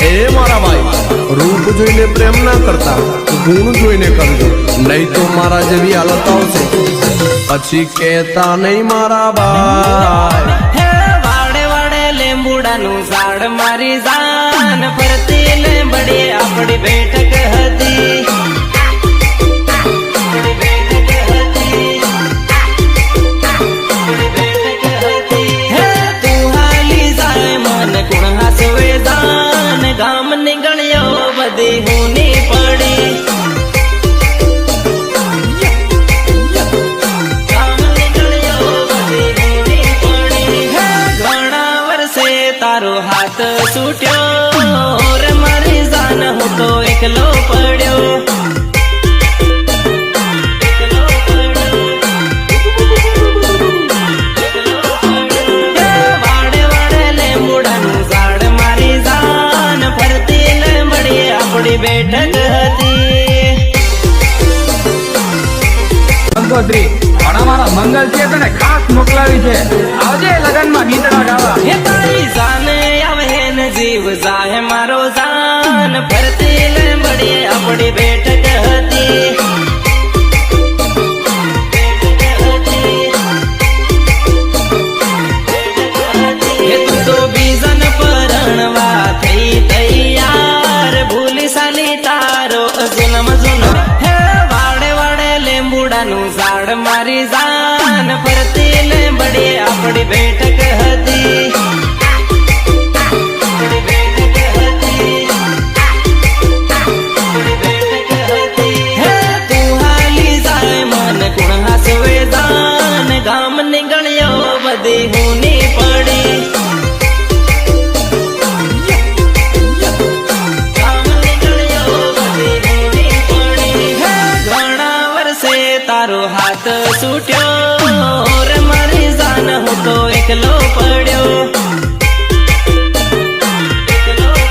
એ મારા ભાઈ, રૂપ જોઈને પ્રેમ ના કરતા, ગુણ જોઈને કરજો, નહીં તો મારા જેવી હાલત આવશે પછી કહેતા નહીં મારા ભાઈ. હે વાડે વાડે લીંબુડાનું ઝાડ મારી જાન ફરતી લીંબડી આપણી બેઠક હતી. ગામ નીકળ્યો બધી હુની પડી. ગામ નીકળ્યો બધી હુની પડી. ઘણા વર્ષે તારો હાથ છૂટ્યો રે મારી જાન હું તો એકલો પડ્યો. બેઠક હતી. કંકોત્રી પણ મારા મંગલ છે તને ખાસ મોકલાવી છે, આવજે લગનમાં ગીતડા ગાવા. હે તારી જાન આવે ને જીવ જાહે મારો જાન ફરતી લીંબડી આપણી બેઠક હતી. હે તું તો બીજન પરણવા થઈ તૈયાર ભૂલી સાલી તારો જન્મ જૂનો. હે વાડે વાડે લીંબુડાનું ઝાડ મારી જાન ફરતી લીંબડી આપણી બેઠક હતી. હે તું હાલી જાય મન કુણ હાસવે જાન ગામ નીકળ્યો બધી હુની પડી. તારો હાથ છૂટ્યો રે મારી જાન હું તો એકલો પડ્યો.